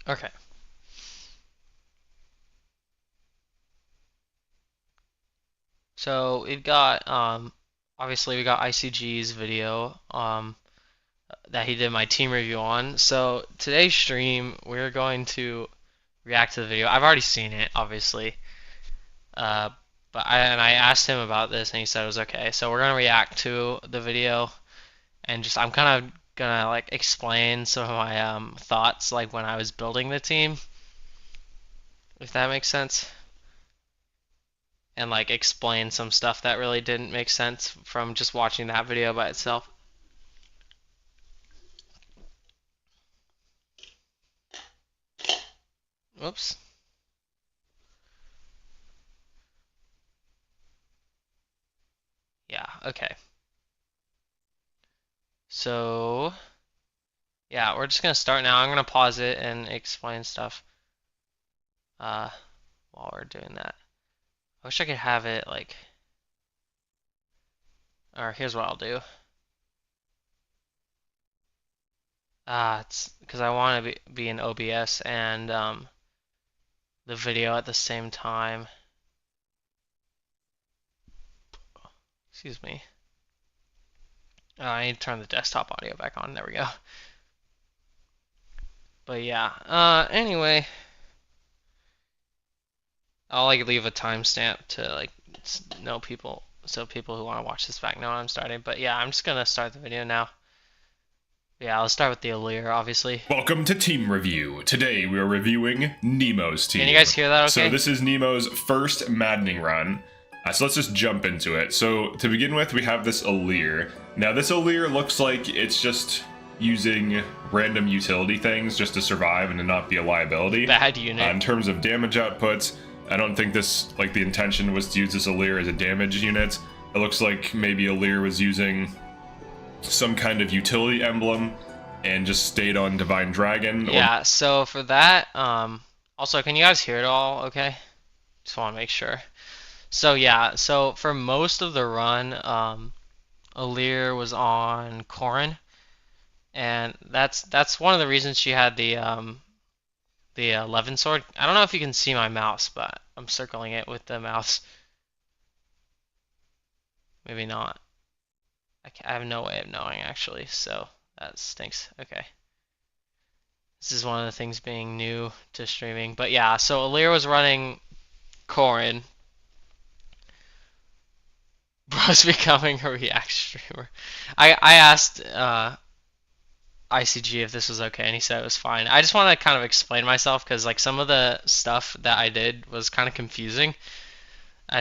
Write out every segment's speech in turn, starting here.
Okay. So we've got obviously we got ICG's video that he did my team review on. So today's stream we're going to react to the video. I've already seen it, obviously. Uh, but I asked him about this and he said it was okay. So we're gonna react to the video and just I'm kind of gonna like explain some of my thoughts like when I was building the team, if that makes sense, and like explain some stuff that really didn't make sense from just watching that video by itself. Whoops. Yeah, okay. So, yeah, we're just gonna start now. I'm gonna pause it and explain stuff uh, while we're doing that. I wish I could have it like, or here's what I'll do. It's because I want to be in OBS and the video at the same time. Excuse me. Oh, I need to turn the desktop audio back on. There we go. But yeah. Anyway, I'll like leave a timestamp to like know people, so people who want to watch this back know I'm starting. But yeah, I'm just gonna start the video now. Yeah, I'll start with the Alear, obviously. Welcome to Team Review. Today we are reviewing Nemo's team. Can you guys hear that okay? So this is Nemo's first maddening run. So let's just jump into it. So to begin with, we have this Alear. Now this Alear looks like it's just using random utility things just to survive and to not be a liability. Bad unit. In terms of damage outputs, I don't think this, like the intention was to use this Alear as a damage unit. It looks like maybe Alear was using some kind of utility emblem and just stayed on Divine Dragon. Yeah, so for that, also, can you guys hear it all okay? Just want to make sure. So yeah, so for most of the run, Alear was on Corrin, and that's one of the reasons she had the 11 sword. I don't know if you can see my mouse, but I'm circling it with the mouse. Maybe not. I have no way of knowing actually, so that stinks. Okay. This is one of the things being new to streaming. But yeah, so Alear was running Corrin. Bro's becoming a React streamer. I asked ICG if this was okay, and he said it was fine. I just want to kind of explain myself because like some of the stuff that I did was kind of confusing.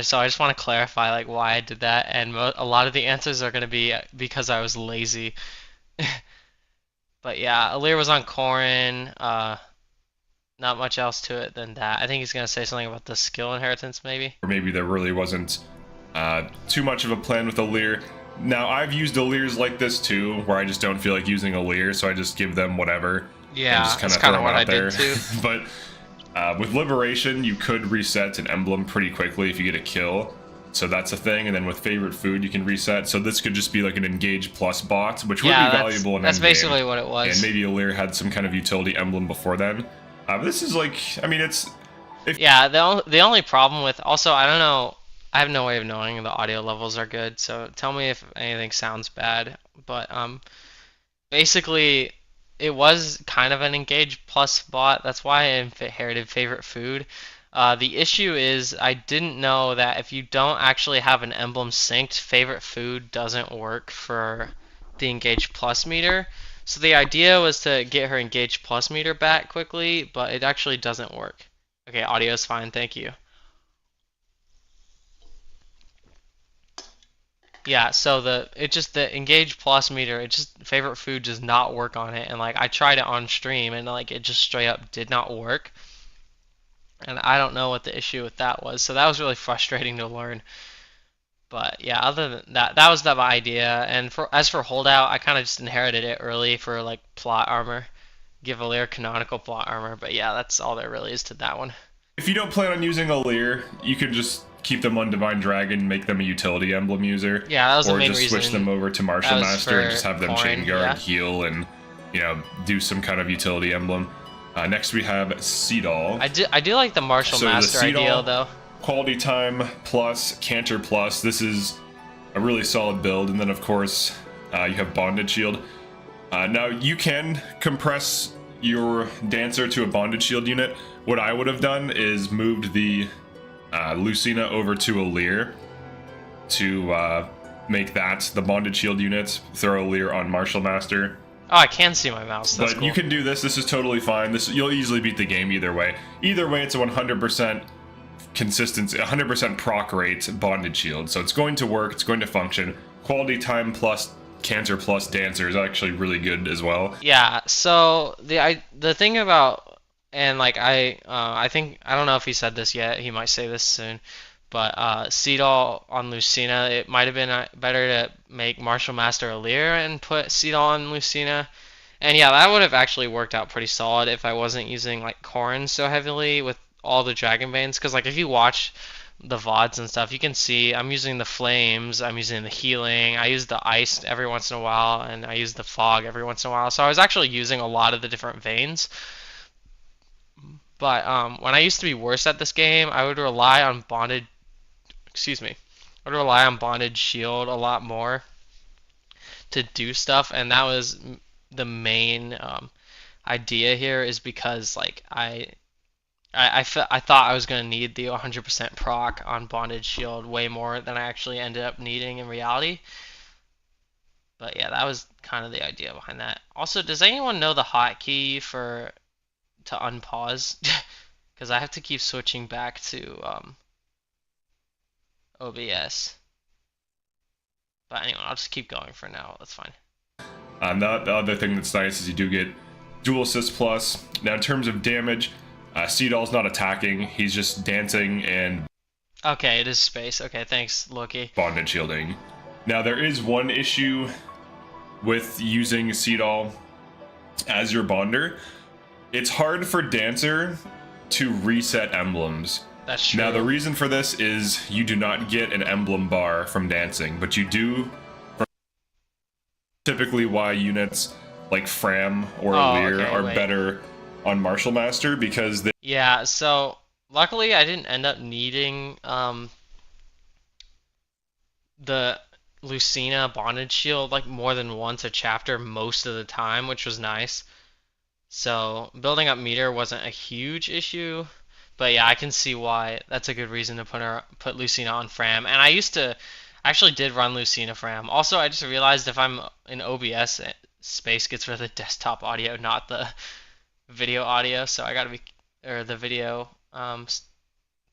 So I just want to clarify like why I did that, and a lot of the answers are going to be because I was lazy. But yeah, Alear was on Corrin. Not much else to it than that. I think he's going to say something about the skill inheritance maybe. Or maybe there really wasn't too much of a plan with Alear. Now, I've used Alears like this too, where I just don't feel like using Alear, so I just give them whatever. Yeah, that's kind of what I did too. But with Liberation, you could reset an emblem pretty quickly if you get a kill. So that's a thing. And then with Favorite Food, you can reset. So this could just be like an Engage Plus bot, which would be valuable in endgame. That's basically what it was. And maybe Alear had some kind of utility emblem before then. But this is like, I mean, it's... Yeah, the only problem with... Also, I don't know... I have no way of knowing the audio levels are good, so tell me if anything sounds bad. But basically, it was kind of an Engage Plus bot. That's why I inherited Favorite Food. The issue is I didn't know that if you don't actually have an emblem synced, Favorite Food doesn't work for the Engage Plus meter. So the idea was to get her Engage Plus meter back quickly, but it actually doesn't work. Okay, audio is fine, thank you. Yeah, so the Engage Plus meter, Favorite Food does not work on it, and like I tried it on stream and like it just straight up did not work. And I don't know what the issue with that was, so that was really frustrating to learn. But yeah, other than that, that was the idea. And as for Holdout, I kind of just inherited it early for like plot armor, give Alear canonical plot armor. But yeah, that's all there really is to that one. If you don't plan on using Alear, you could just keep them on Divine Dragon, make them a utility emblem user. Yeah, that was the main reason. Or just switch them over to Martial Master and just have them chain guard, heal, and do some kind of utility emblem. Next we have Seedall. I do like the Martial So the Master Seedall- ideal though. Quality Time plus, Canter plus. This is a really solid build. And then, of course, you have Bonded Shield. Now, you can compress your Dancer to a Bonded Shield unit. What I would have done is moved the Lucina over to Alear to make that the Bonded Shield unit. Throw Alear on Martial Master. Oh, I can see my mouse. That's But cool. you can do this. This is totally fine. You'll easily beat the game either way. Either way, it's a 100% consistency, 100% proc rate Bonded Shield. So it's going to work. It's going to function. Quality Time plus Cancer plus Dancer is actually really good as well. Yeah. So the thing about, and like I think, I don't know if he said this yet. He might say this soon. But Seedall on Lucina, it might have been better to make Martial Master Alear and put Seedall on Lucina. And yeah, that would have actually worked out pretty solid if I wasn't using like Corrin so heavily with all the Dragon Banes. Because like if you watch the VODs and stuff, you can see I'm using the Flames, I'm using the Healing, I use the Ice every once in a while, and I use the Fog every once in a while. So I was actually using a lot of the different veins. But when I used to be worse at this game, I would rely on Bonded Shield a lot more to do stuff, and that was the main idea here, is because like I thought I was going to need the 100% proc on Bonded Shield way more than I actually ended up needing in reality. But yeah, that was kind of the idea behind that. Also, does anyone know the hotkey to unpause? Because I have to keep switching back to OBS. But anyway, I'll just keep going for now. That's fine. The other thing that's nice is you do get Dual Assist plus. Now, in terms of damage, Seedall's not attacking. He's just dancing and Okay, it is space. Okay, thanks, Loki. Bonded Shielding. Now, there is one issue with using Seedall as your Bonder. It's hard for Dancer to reset emblems. That's true. Now, the reason for this is you do not get an emblem bar from dancing, but you do. Typically, why units like Fram or Lear are better on Martial Master, because they. Yeah, so luckily I didn't end up needing the Lucina Bonded Shield like more than once a chapter most of the time, which was nice. So building up meter wasn't a huge issue. But yeah, I can see why that's a good reason to put Lucina on Fram. And I actually did run Lucina Fram. Also, I just realized if I'm in OBS, space gets rid of the desktop audio, not the video audio. So I gotta be, or the video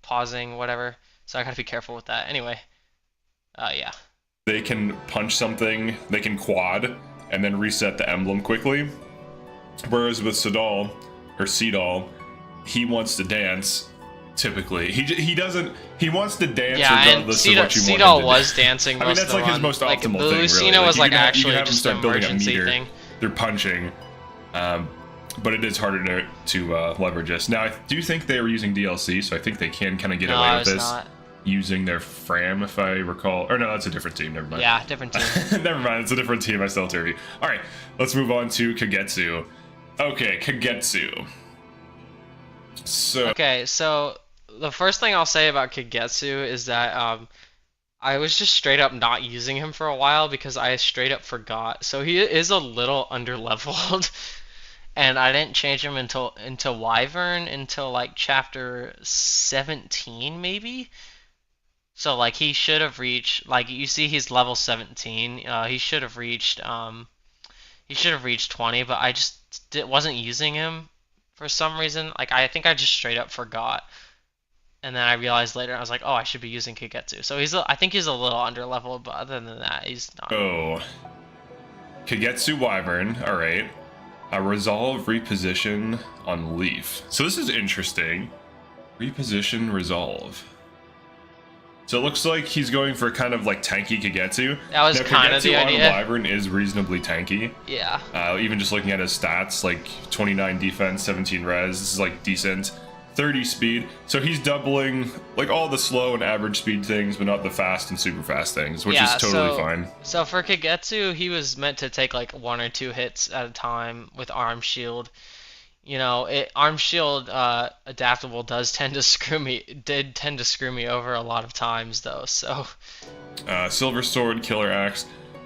pausing, whatever. So I gotta be careful with that. Anyway, yeah. They can punch something, they can quad, and then reset the emblem quickly. Whereas with Seedall, he wants to dance. Typically, he doesn't. He wants to dance regardless of what you want him to Seedall do. was dancing. I mean, that's like his most optimal thing. The Lucina really. was like you actually have him just start an building up emergency meter. thing. They're punching, but it is harder to leverage this. Now, I do think they were using DLC, so I think they can kind of get away with this using their Fram, if I recall. Or no, that's a different team. Never mind. Yeah, different team. Never mind. It's a different team. I still turvy. All right, let's move on to Kagetsu. Okay, Kagetsu. So the first thing I'll say about Kagetsu is that I was just straight up not using him for a while because I straight up forgot. So he is a little underleveled, and I didn't change him into Wyvern until like chapter 17 maybe. So like he should have reached, like you see he's level 17. He should have reached 20, but I just wasn't using him for some reason. Like I think I just straight up forgot, and then I realized later I was like, oh, I should be using Kagetsu. So I think he's a little underleveled, but other than that, he's not. Oh, Kagetsu Wyvern. All right, a resolve reposition on Leaf. So this is interesting. Reposition resolve. So it looks like he's going for kind of like tanky Kagetsu. That was kind of the idea. Kagetsu on Wyvern is reasonably tanky. Yeah. Even just looking at his stats, like 29 defense, 17 res, this is like decent. 30 speed. So he's doubling like all the slow and average speed things, but not the fast and super fast things, which is totally fine. So for Kagetsu, he was meant to take like 1 or 2 hits at a time with arm shield. you know, arm shield adaptable did tend to screw me over a lot of times though. So Silver Sword, Killer Axe.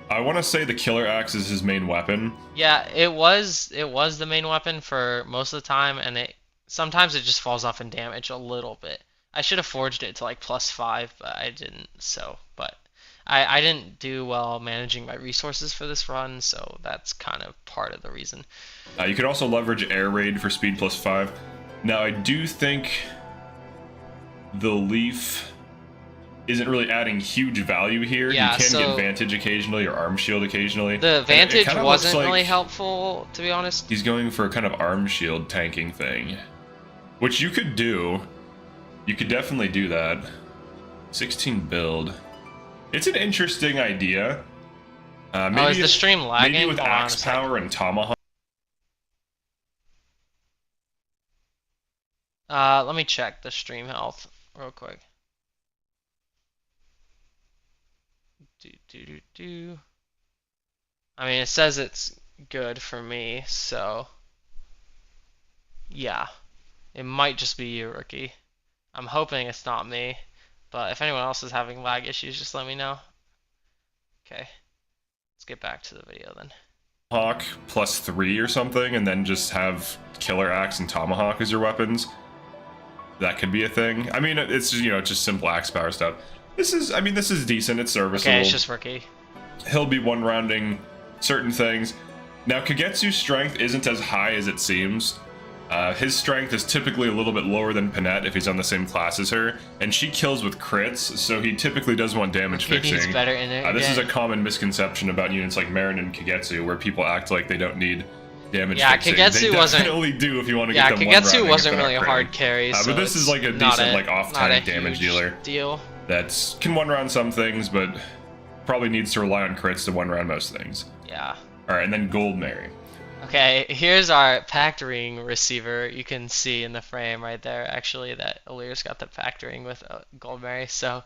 I want to say the Killer Axe is his main weapon. yeah, it was the main weapon for most of the time, and it sometimes it just falls off in damage a little bit. I should have forged it to like +5, but I didn't. So, but I didn't do well managing my resources for this run, so that's kind of part of the reason. You could also leverage Air Raid for speed +5. Now, I do think the Leaf isn't really adding huge value here. Yeah, you can so get Vantage occasionally or Arm Shield occasionally. The And Vantage kinda wasn't looks like really helpful, to be honest. he's going for a kind of Arm Shield tanking thing, which you could do. You could definitely do that. 16 build. It's an interesting idea. Maybe Oh, is the stream lagging? Maybe with Hold on a Axe second. Power and Tomahawk. Let me check the stream health real quick. Do. I mean, it says it's good for me, so yeah. It might just be you, Rookie. I'm hoping it's not me, but if anyone else is having lag issues, just let me know. Okay, let's get back to the video then. Hawk +3 or something, and then just have Killer Axe and Tomahawk as your weapons. That could be a thing. I mean, it's just simple axe power stuff. This is decent. It's serviceable. Okay, it's just Rookie. He'll be one rounding certain things. Now, Kagetsu's strength isn't as high as it seems. His strength is typically a little bit lower than Panette if he's on the same class as her, and she kills with crits, so he typically does want damage fixing. He's better in it. This is a common misconception about units like Marin and Kagetsu, where people act like they don't need damage fixing. Kagetsu they wasn't. definitely do if you want to Yeah, get them Kagetsu one wasn't rounding really if a they're not hard carry. but So this is like a not decent like off tank damage huge dealer deal. that can one round some things, but probably needs to rely on crits to one round most things. Yeah. All right, and then Gold Mary. Okay, here's our packed ring receiver. You can see in the frame right there, actually, that Alir's got the packed ring with Gold Mary. So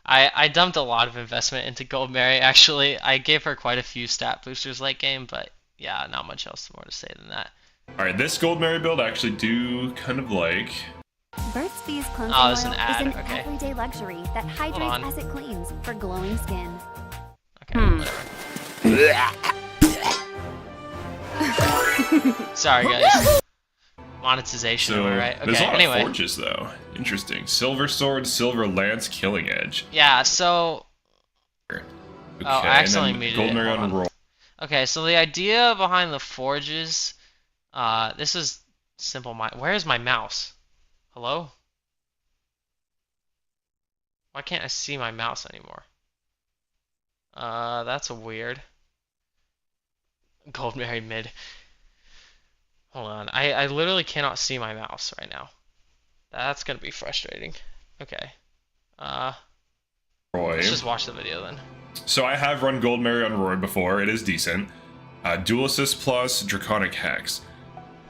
I dumped a lot of investment into Gold Mary. Actually, I gave her quite a few stat boosters late game, but yeah, not much else more to say than that. All right, this Gold Mary build I actually do kind of like. Burt's Bees cleansing Oh, oil there's is an ad, an okay. everyday luxury that hydrates as it cleans for glowing skin. Okay, whatever. Sorry, guys. Monetization, So am I right? there's a Okay, lot anyway. of forges though. Interesting. Silver Sword, Silver Lance, Killing Edge. Yeah, so... Okay, I accidentally and then muted Gold it. Mary Hold on on. roll. Okay, so the idea behind the forges, this is simple. Where's my mouse? Hello? Why can't I see my mouse anymore? That's weird. Gold Mary mid. Hold on, I literally cannot see my mouse right now. That's gonna be frustrating. Okay. Roy. Let's just watch the video then. So I have run Gold Mary on Roy before. It is decent. Dual Assist Plus, Draconic Hex.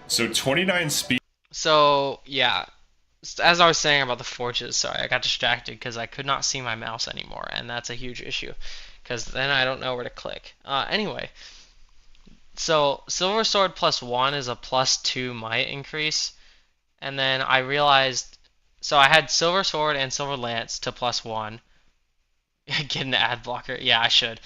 So 29 speed. So, yeah. As I was saying about the forges, sorry, I got distracted because I could not see my mouse anymore, and that's a huge issue, because then I don't know where to click. Anyway, so Silver Sword +1 is a +2 might increase, and then I realized, so I had Silver Sword and Silver Lance to +1. Get an ad blocker. Yeah, I should.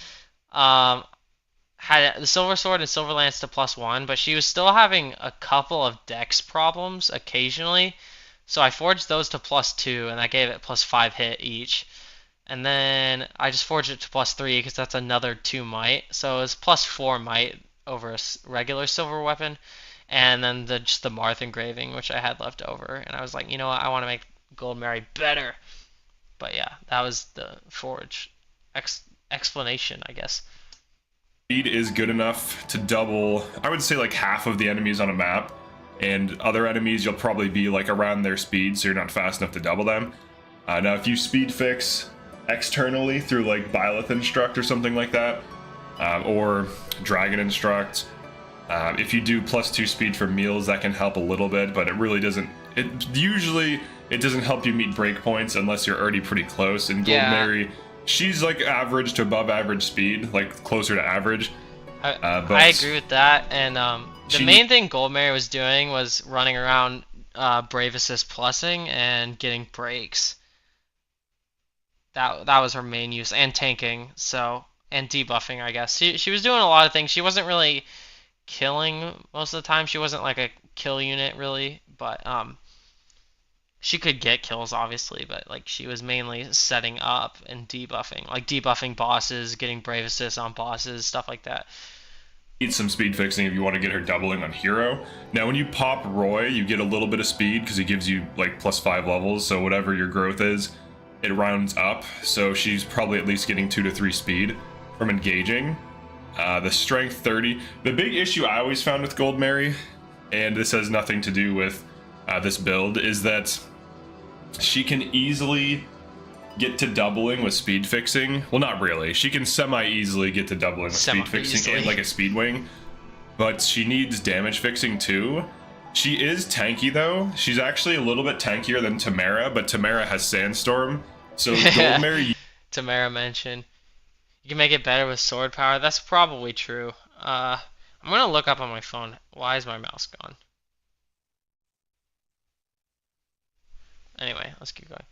Had the Silver Sword and Silver Lance to +1, but she was still having a couple of dex problems occasionally. So I forged those to +2, and I gave it +5 hit each. And then I just forged it to +3 because that's another 2 might. So it's +4 might over a regular silver weapon. And then just the Marth engraving, which I had left over. And I was like, you know what, I want to make Gold Mary better. But yeah, that was the forge explanation, I guess. Speed is good enough to double, I would say like half of the enemies on a map. And other enemies, you'll probably be like around their speed, so you're not fast enough to double them. Now, if you speed fix externally through like Byleth Instruct or something like that, or Dragon Instruct, if you do +2 speed for meals, that can help a little bit, but it really doesn't. It doesn't help you meet breakpoints unless you're already pretty close. And Gold Mary, she's like average to above average speed, like closer to average. I agree with that, and The main thing Goldberry was doing was running around Brave Assist plussing and getting breaks. That was her main use, and tanking, so, and debuffing, I guess. She was doing a lot of things. She wasn't really killing most of the time. She wasn't like a kill unit really, but she could get kills obviously, but like she was mainly setting up and debuffing, like debuffing bosses, getting brave assists on bosses, stuff like that. Need some speed fixing if you want to get her doubling on hero. Now when you pop Roy, you get a little bit of speed because he gives you like +5 levels, so whatever your growth is, it rounds up, so she's probably at least getting 2 to 3 speed from engaging. The strength 30. The big issue I always found with Goldberry, and this has nothing to do with this build, is that she can easily get to doubling with speed fixing. Well, not really. She can semi-easily get to doubling with speed fixing and like a speed wing, but she needs damage fixing too. She is tanky though. She's actually a little bit tankier than Tamara, but Tamara has Sandstorm. So Goldberry... Tamara mentioned. You can make it better with sword power. That's probably true. I'm gonna look up on my phone. Why is my mouse gone? Anyway, let's keep going.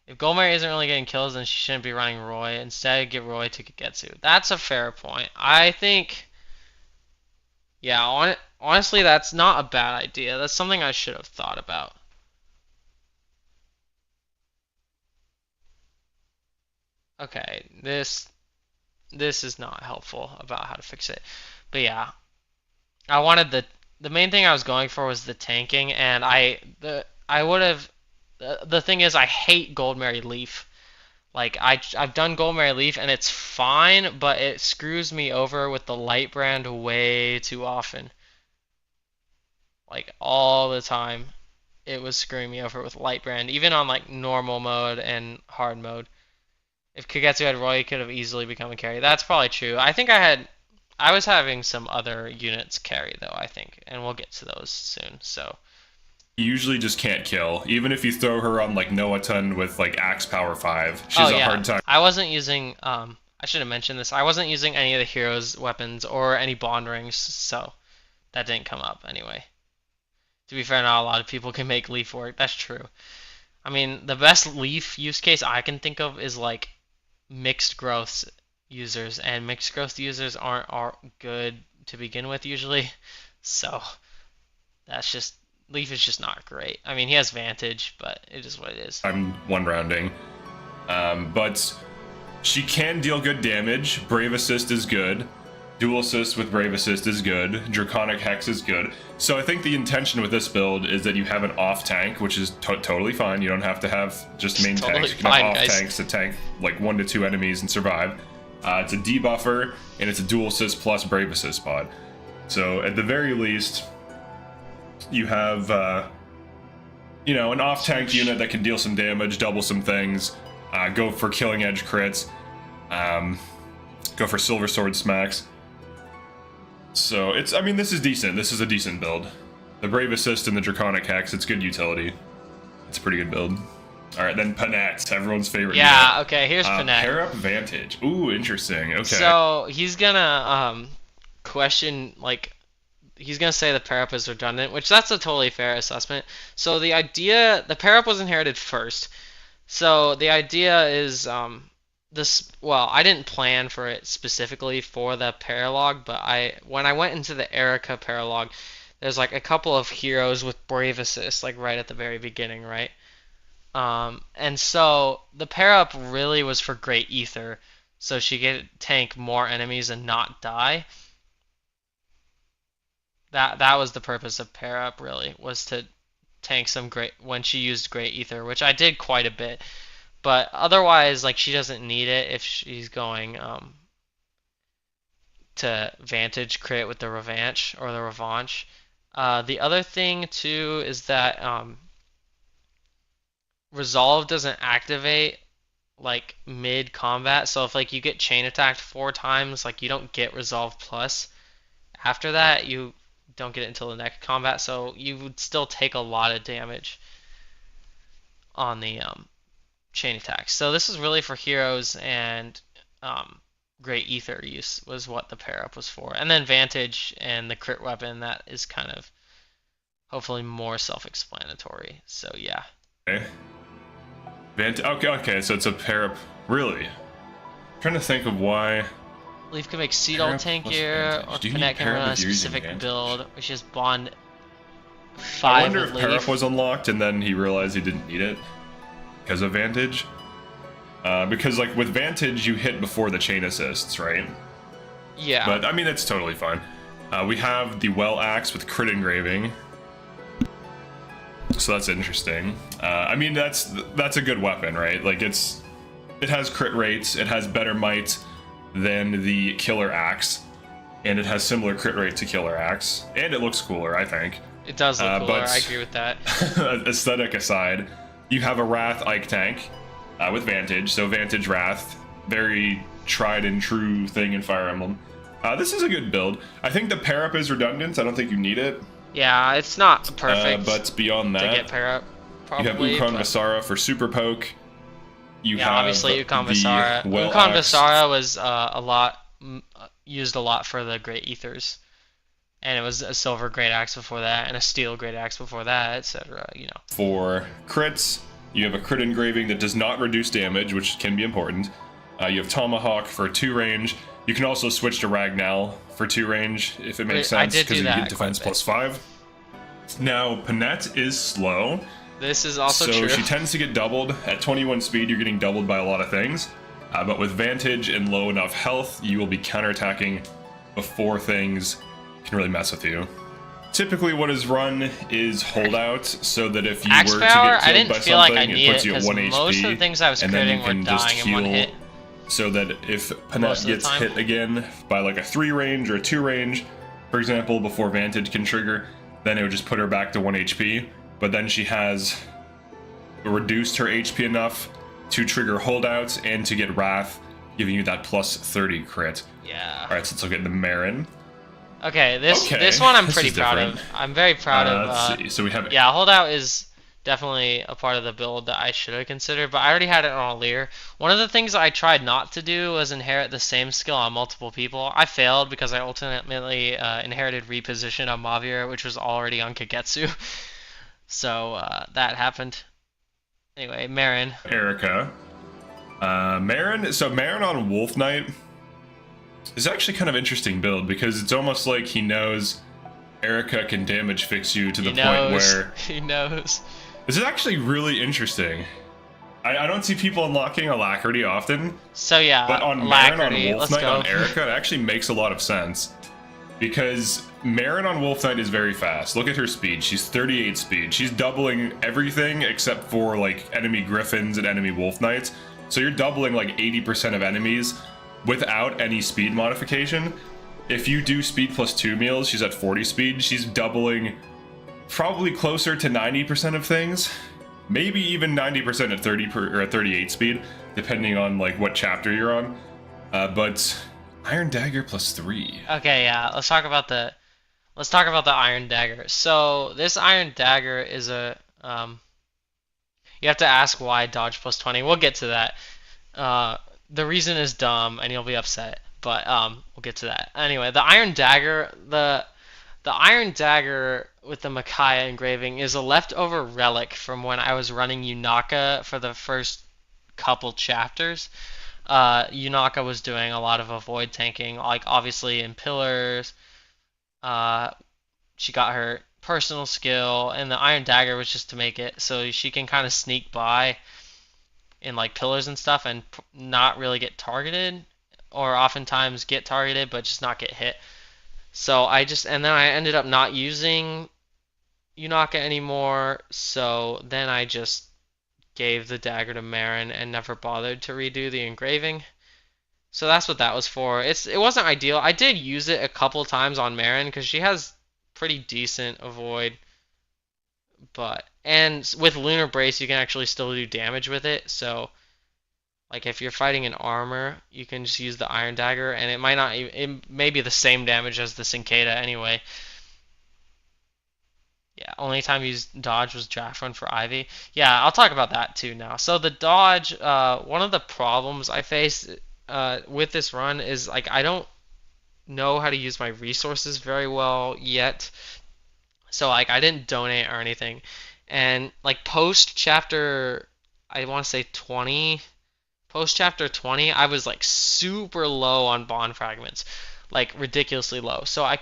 If Goldberry isn't really getting kills, then she shouldn't be running Roy. Instead, get Roy to Kagetsu. That's a fair point. I think, yeah, honestly, that's not a bad idea. That's something I should have thought about. Okay, this is not helpful about how to fix it. But yeah, I wanted the main thing I was going for was the tanking, and I would have. The thing is, I hate Goldberry Leaf. Like I've done Goldberry Leaf and it's fine, but it screws me over with the Lightbrand way too often. Like all the time, it was screwing me over with Lightbrand, even on like normal mode and hard mode. If Kagetsu had Roy, he could have easily become a carry. That's probably true. I think I was having some other units carry though, I think, and we'll get to those soon. So. You usually just can't kill. Even if you throw her on like Noatun with like Axe Power 5, she's a hard time. I wasn't using, I should have mentioned this. I wasn't using any of the heroes' weapons or any bond rings, so that didn't come up anyway. To be fair, not a lot of people can make Leaf work. That's true. I mean, the best Leaf use case I can think of is like mixed growth users, and mixed growth users aren't good to begin with usually, so that's just. Leaf is just not great. I mean, he has Vantage, but it is what it is. I'm one rounding. But she can deal good damage. Brave Assist is good. Dual Assist with Brave Assist is good. Draconic Hex is good. So I think the intention with this build is that you have an off tank, which is totally fine. You don't have to have just main tanks. You can have off tanks to tank like 1 to 2 enemies and survive. It's a debuffer, and it's a Dual Assist plus Brave Assist pod. So at the very least... you have, you know, an off-tank unit that can deal some damage, double some things, go for killing edge crits, go for silver sword smacks. So it's, I mean, this is decent. This is a decent build. The Brave Assist and the Draconic Hex, it's good utility. It's a pretty good build. All right, then Panette, everyone's favorite. Yeah, unit. Okay, here's Panette. Pair up Vantage. Ooh, interesting. Okay. So he's gonna question like. He's going to say the pair-up is redundant, which that's a totally fair assessment. So the pair-up was inherited first. So the idea is, well, I didn't plan for it specifically for the paralog, but when I went into the Erica paralog, there's like a couple of heroes with Brave Assist, like right at the very beginning, right? And so the pair-up really was for Great Ether, so she could tank more enemies and not die. That was the purpose of pair up, really, was to tank some when she used Great Ether, which I did quite a bit. But otherwise, like, she doesn't need it if she's going to Vantage crit with the Revanche or the Revanche. The other thing too is that Resolve doesn't activate like mid combat, so if like you get chain attacked 4 times, like you don't get Resolve Plus. After that, you don't get it until the next combat, so you would still take a lot of damage on the chain attacks. So this is really for heroes and Great Ether use was what the pair up was for. And then Vantage and the crit weapon, that is kind of hopefully more self-explanatory. So yeah. Okay. Okay, so it's a pair up. Really? I'm trying to think of why. Leaf can make Seed ult tankier, or Panette can run a specific build, which is Bond 5 I wonder with if Leaf. pair up was unlocked and then he realized he didn't need it because of Vantage. Because like with Vantage, you hit before the chain assists, right? Yeah. But I mean, it's totally fine. We have the Well Axe with crit engraving, so that's interesting. I mean, that's a good weapon, right? Like it has crit rates, it has better might than the Killer Axe, and it has similar crit rate to Killer Axe, and it looks cooler, I think. It does look cooler. But I agree with that. aesthetic aside, you have a Wrath Ike tank with Vantage, so Vantage Wrath, very tried and true thing in Fire Emblem. This is a good build. I think the pair up is redundant. I don't think you need it. Yeah, it's not perfect. But beyond that, to get pair up, probably, you have Ukon Visara for super poke. You have obviously Ukon Visara. Well Ukon Axe. Visara was used a lot for the Great Ethers, and it was a silver Great Axe before that, and a steel Great Axe before that, etc. You know. For crits, you have a crit engraving that does not reduce damage, which can be important. You have Tomahawk for 2 range. You can also switch to Ragnall for 2 range if it makes sense, because you get defense +5. Now, Panette is slow. This is also so true. She tends to get doubled. At 21 speed, you're getting doubled by a lot of things. But with Vantage and low enough health, you will be counterattacking before things can really mess with you. Typically, what is run is holdout, so that if you Axe were to power, get I killed didn't by feel like I something, it needed puts it you at because 1 HP. most of the things I was and then you critting were can just dying in one heal, hit. so that if Most Panette of the gets time. hit again by like a 3 range or a 2 range, for example, before Vantage can trigger, then it would just put her back to 1 HP. But then she has reduced her HP enough to trigger holdouts and to get Wrath, giving you that +30 crit. Yeah. Alright, so let's look at the Marin. Okay, this one I'm this pretty is proud different. of. I'm very proud of. Let's see. So we have Yeah, holdout is definitely a part of the build that I should have considered, but I already had it on Lear. One of the things I tried not to do was inherit the same skill on multiple people. I failed because I ultimately inherited reposition on Mavir, which was already on Kagetsu. So that happened. Anyway, Marin. Erica. Marin. So Marin on Wolf Knight is actually kind of interesting build, because it's almost like he knows Erica can damage fix you to the point where he knows. this is actually really interesting. I don't see people unlocking Alacrity often. So yeah, but on Alacrity, Marin on Wolf let's Knight go. on Erica, it actually makes a lot of sense. Because Marin on Wolf Knight is very fast. Look at her speed. She's 38 speed. She's doubling everything except for like enemy Griffins and enemy Wolf Knights. So you're doubling like 80% of enemies without any speed modification. If you do speed +2 meals, she's at 40 speed. She's doubling probably closer to 90% of things. Maybe even 90% at 38 speed, depending on like what chapter you're on. But Iron Dagger +3. Okay, yeah. Let's talk about the Iron Dagger. So this Iron Dagger is a you have to ask why dodge +20. We'll get to that. The reason is dumb, and you'll be upset. But we'll get to that. Anyway, the Iron Dagger, the Iron Dagger with the Micaiah engraving is a leftover relic from when I was running Yunaka for the first couple chapters. Yunaka was doing a lot of avoid tanking, like obviously in pillars. She got her personal skill, and the Iron Dagger was just to make it so she can kind of sneak by in like pillars and stuff and not really get targeted, or oftentimes get targeted but just not get hit. So and then I ended up not using Yunaka anymore, so then I just gave the dagger to Marin and never bothered to redo the engraving. So that's what that was for. It wasn't ideal. I did use it a couple times on Marin because she has pretty decent avoid, and with Lunar Brace you can actually still do damage with it. So like if you're fighting in armor, you can just use the Iron Dagger, and it may be the same damage as the Cincada anyway. Yeah, only time I used dodge was draft run for Ivy. Yeah, I'll talk about that too now. So the dodge, one of the problems I faced with this run is like I don't know how to use my resources very well yet. So like I didn't donate or anything. And like post chapter I want to say 20, post chapter 20, I was like super low on bond fragments. Like ridiculously low. So I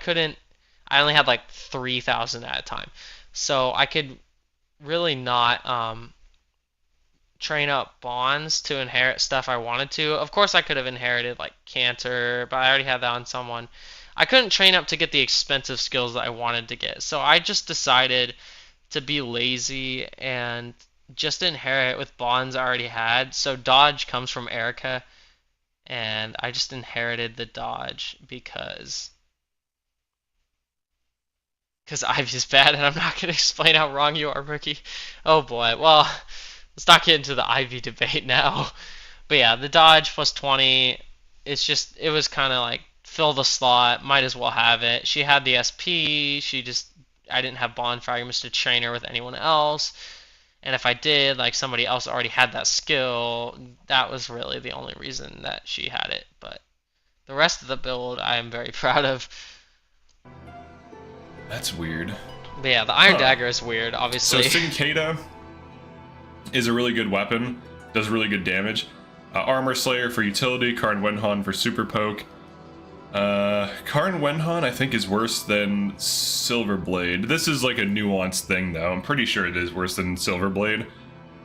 only had like 3,000 at a time. So I could really not train up bonds to inherit stuff I wanted to. Of course, I could have inherited like Cantor, but I already had that on someone. I couldn't train up to get the expensive skills that I wanted to get. So I just decided to be lazy and just inherit with bonds I already had. So dodge comes from Erica, and I just inherited the dodge because Ivy's bad, and I'm not going to explain how wrong you are, Rookie. Oh boy. Well, let's not get into the Ivy debate now. But yeah, the dodge plus 20, it was kind of like, fill the slot, might as well have it. She had the SP, I didn't have bond fragments to train her with anyone else. And if I did, like somebody else already had that skill, that was really the only reason that she had it. But the rest of the build, I am very proud of. That's weird. But yeah, the Iron Dagger is weird, obviously. So Cincada is a really good weapon, does really good damage. Armor Slayer for utility, Karn Wenhan for super poke. Karn Wenhan I think is worse than Silverblade. This is like a nuanced thing though. I'm pretty sure it is worse than Silverblade.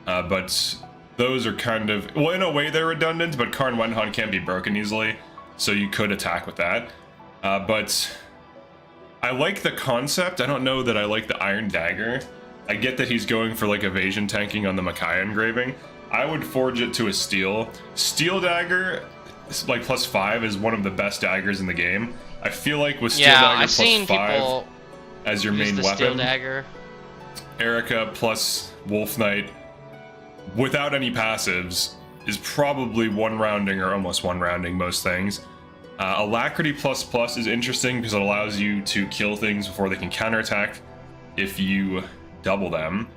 But those are kind of, well, in a way they're redundant, but Karn Wenhan can't be broken easily, so you could attack with that. But I like the concept. I don't know that I like the Iron Dagger. I get that he's going for like evasion tanking on the Makai engraving. I would forge it to a steel. Steel Dagger, like +5, is one of the best daggers in the game. I feel like with Steel Dagger +5 as your main weapon, Steel Dagger. Erica plus Wolf Knight without any passives is probably one rounding or almost one rounding most things. Alacrity ++ is interesting because it allows you to kill things before they can counterattack if you double them.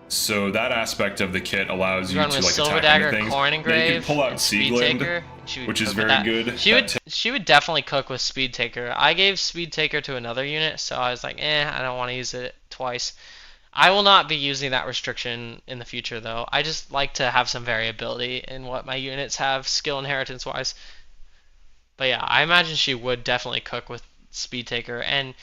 So that aspect of the kit allows you to like attack anything. You can pull out Sieglinde, which is very good. She would definitely cook with Speed Taker. I gave Speed Taker to another unit, so I was like, I don't want to use it twice. I will not be using that restriction in the future, though. I just like to have some variability in what my units have, skill inheritance-wise. But yeah, I imagine she would definitely cook with Speed Taker, and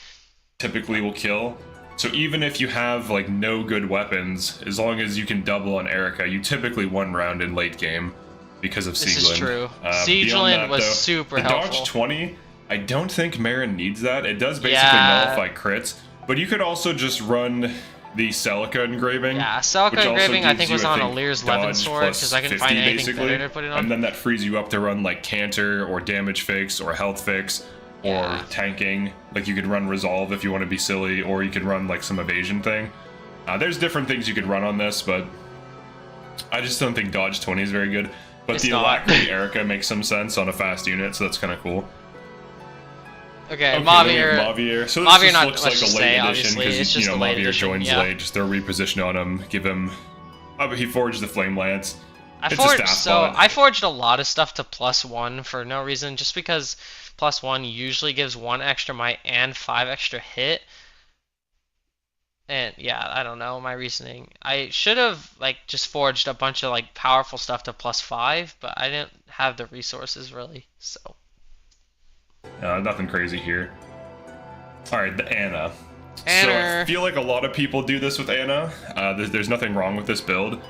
typically will kill. So even if you have like no good weapons, as long as you can double on Erica, you typically one round in late game because of Sieglinde. This is true. Sieglinde was super helpful. The dodge 20, I don't think Marin needs that. It does basically nullify crits, but you could also just run the Celica engraving. Yeah, Celica engraving I think was on Alir's Levin sword because I couldn't find anything better to put it on. And then that frees you up to run like Cantor or damage fix or health fix. Or tanking, like you could run Resolve if you want to be silly, or you could run like some evasion thing. There's different things you could run on this, but I just don't think Dodge 20 is very good. But the Alacrity Erica makes some sense on a fast unit, so that's kind of cool. Okay, Mavier. So this Mavier just looks like a late edition because you know Mavier joins late. Just throw reposition on him, give him. Oh, but he forged the Flame Lance. I forged a lot of stuff to +1 for no reason, just because +1 usually gives 1 extra might and 5 extra hit. And yeah, I don't know my reasoning. I should have like just forged a bunch of like powerful stuff to +5, but I didn't have the resources really. So nothing crazy here. All right, the Ana. Ana. So I feel like a lot of people do this with Ana. There's nothing wrong with this build.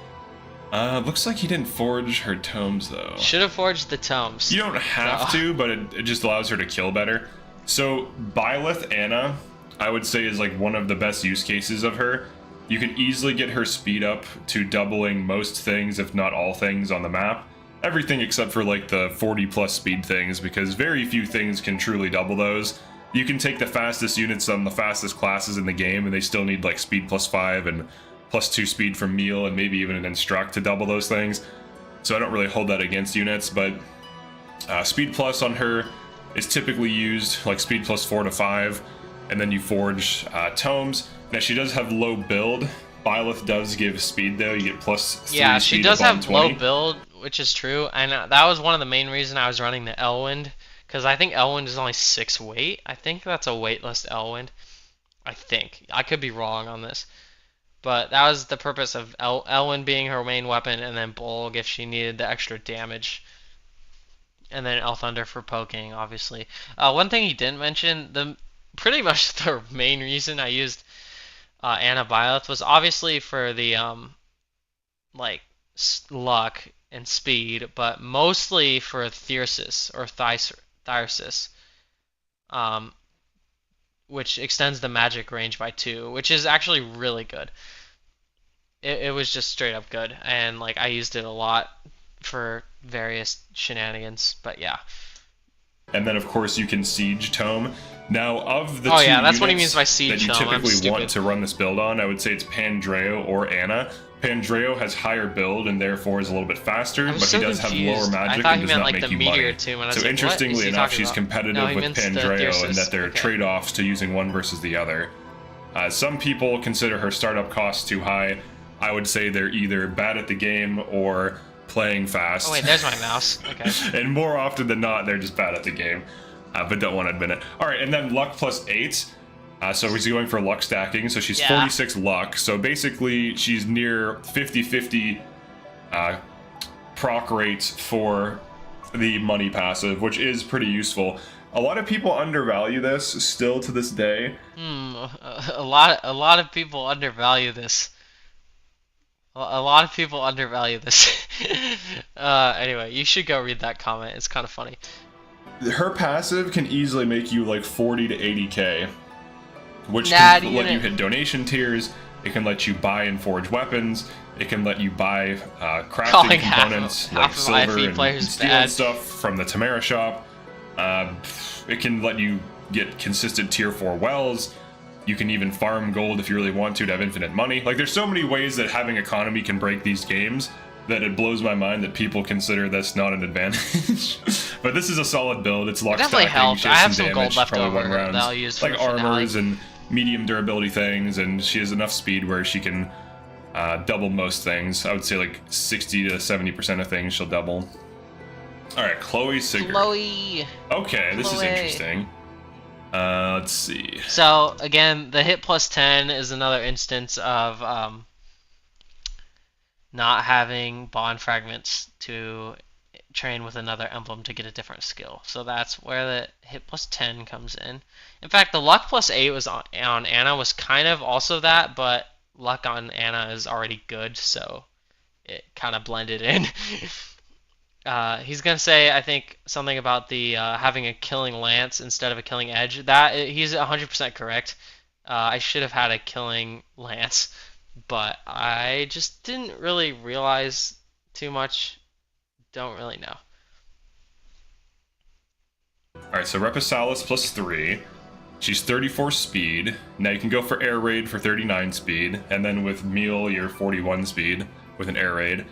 Looks like he didn't forge her tomes though. Should have forged the tomes. You don't have to, but it just allows her to kill better. So Byleth Ana, I would say, is like one of the best use cases of her. You can easily get her speed up to doubling most things, if not all things on the map. Everything except for like the 40+ speed things, because very few things can truly double those. You can take the fastest units on the fastest classes in the game, and they still need like speed +5 and +2 speed from meal, and maybe even an instruct to double those things. So I don't really hold that against units, but speed plus on her is typically used like speed +4 to 5, and then you forge tomes. Now she does have low build. Byleth does give speed though. You get +3 yeah, she does have 20. low build, which is true, and that was one of the main reasons I was running the Elwind, because I think Elwind is only 6 weight. I think that's a weightless Elwind. I think. I could be wrong on this. But that was the purpose of Elwind being her main weapon, and then Bolg if she needed the extra damage. And then Elthunder for poking, obviously. One thing he didn't mention, pretty much the main reason I used Anna Byleth was obviously for the like luck and speed, but mostly for Thyrsus or Thyrsus, which extends the magic range by 2, which is actually really good. It was just straight up good, and like I used it a lot for various shenanigans, but yeah. And then of course you can siege tome. Now of the oh two yeah, that's units what he means by siege that you tome. typically want to run this build on, I would say it's Pandreo or Anna. Pandreo has higher build and therefore is a little bit faster, but he does have lower magic and does not make you money. So interestingly enough, she's competitive with Pandreo in that there are trade-offs to using one versus the other. Some people consider her startup costs too high. I would say they're either bad at the game or playing fast. Oh wait, there's my mouse. Okay. And more often than not, they're just bad at the game, but don't want to admit it. All right, and then luck plus 8. So he's going for luck stacking. So she's 46 luck. So basically, she's near 50-50 proc rate for the money passive, which is pretty useful. A lot of people undervalue this still to this day. A lot of people undervalue this. A lot of people undervalue this. Anyway, you should go read that comment. It's kind of funny. Her passive can easily make you like 40 to 80k, which can let you hit donation tiers. It can let you buy and forge weapons. It can let you buy crafting components like silver and steel and stuff from the Tamara shop. It can let you get consistent tier 4 wells. You can even farm gold if you really want to have infinite money. Like, there's so many ways that having economy can break these games that it blows my mind that people consider this not an advantage. But this is a solid build. It's luck stacking. Helped. I have some damage, gold left over that I'll use for like armors and medium durability things, and she has enough speed where she can double most things. I would say like 60 to 70% of things she'll double. All right, Chloe Sigurd. Chloe. Okay, this is interesting. Let's see. So again, the hit plus 10 is another instance of not having bond fragments to train with another emblem to get a different skill. So that's where the hit plus 10 comes in. In fact, the luck plus 8 was on Anna was kind of also that, but luck on Anna is already good, so it kind of blended in. He's gonna say, I think, something about the having a killing lance instead of a killing edge. That he's 100% correct. I should have had a killing lance, but I just didn't really realize too much. Don't really know. All right, so Repisalis plus 3. She's 34 speed. Now you can go for air raid for 39 speed, and then with Meal you're 41 speed with an air raid.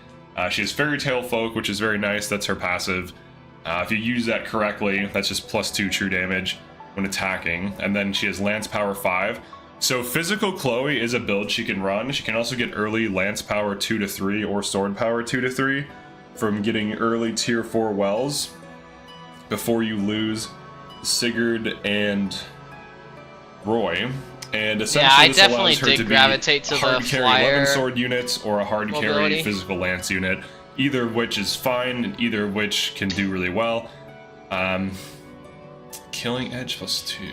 She has Fairy Tale Folk, which is very nice. That's her passive. If you use that correctly, that's just plus 2 true damage when attacking. And then she has Lance Power 5. So Physical Chloe is a build she can run. She can also get early Lance Power 2 to 3 or Sword Power 2 to 3 from getting early tier 4 wells before you lose Sigurd and Roy. And essentially this allows her to be a hard carry 11 sword units or a hard carry physical lance unit, either of which is fine and either of which can do really well. Killing edge plus 2.